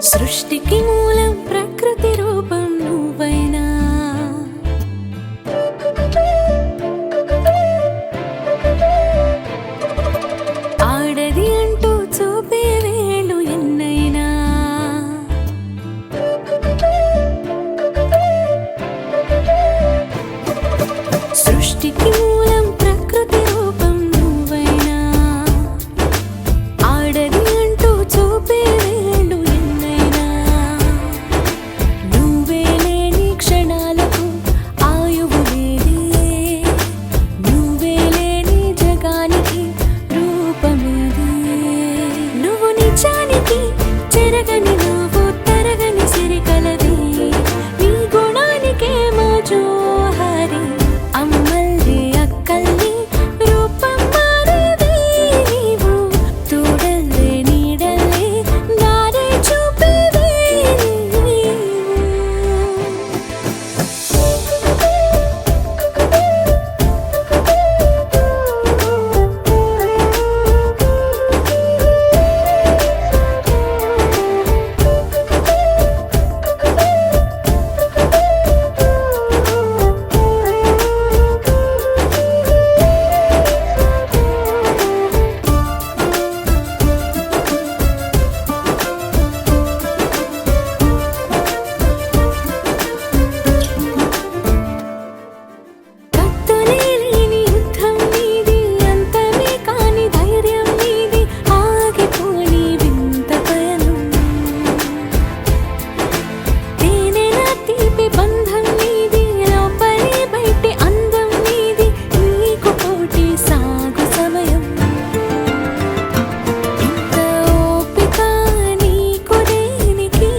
సృష్టికి మూలం ప్రకృతి రూపం నువ్వైనా ఆడది అంటూ చూపే వేళ్ళు ఎన్నైనా సృష్టికి మూలం ప్రకృతి రూపం నువ్వైనా ఆడది అంటూ చూపే వేళ్ళు ఎన్నైనా నువ్వే లేని క్షణాలకు ఆయువు లేదే నువ్వే లేని జగానికి రూపమేదే నువ్వు నిజానికి చెరగని నువ్వు తరగని సిరికలది నీ గుణానికే మా జోహారి అమ్మల్లి అక్కల్లి రూపం మారేది నీవు తోడల్లే నీడల్లే దారి చూపేది నీవు కత్తులే లేని యుద్ధం నీది అంతమే కాని ధైర్యం నీది ఆగిపోని వింత పయనం తేనెల తీపి బంధం నీది లోపలి బయటి అందం నీది నీకు పోటీ సాగు సమయం ఇంత ఓపిక నీకు దేనికి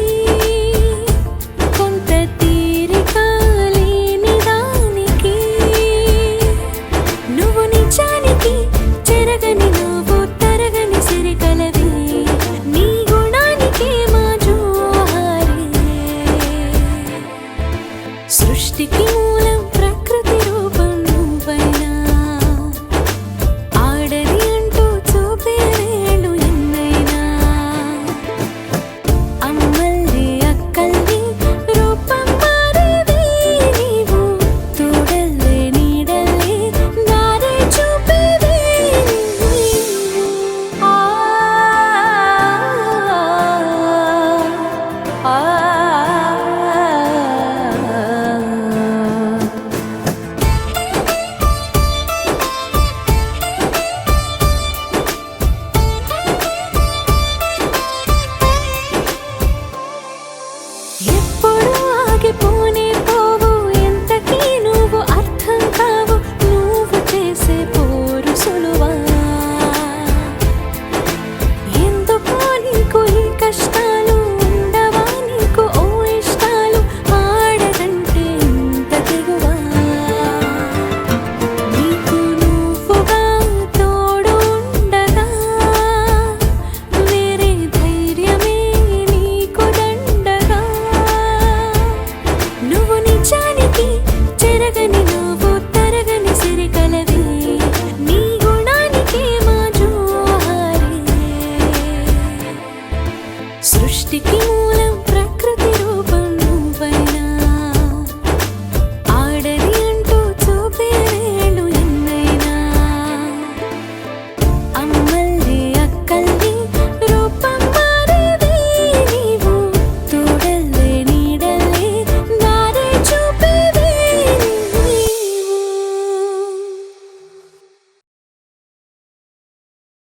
కొంత తీరిక లేని దానికి నువ్వు నిజానికి చెరగని నువ్వు తరగని సిరికలవి నీ గుణానికి మా జోహారి సృష్టికి మూలం ప్రకృతి రూపం నువ్వైనా ఆడది అంటూ చూపే వేళ్ళు ఎన్నైనా అమ్మల్లి అక్కల్లి రూపం మారేది నీవు తోడల్లే నీడల్లే దారి చూపేది నీవు ఎప్పుడు ఆగిపోనే పోవు ఎంతకీ నువ్వు అర్థం కావు నువ్వు చేసే పోరు సులువా ఎందుకో నీకు ఈ కష్టాలు ఉండవా నీకు ఓ ఇష్టాలు ఆడదంటే ఇంత తెగువా నీకు నువ్వుగా తోడు ఉండగా వేరే ధైర్యమే నీకు దండగా నువ్వు నిజానికి చెరగని నువ్వు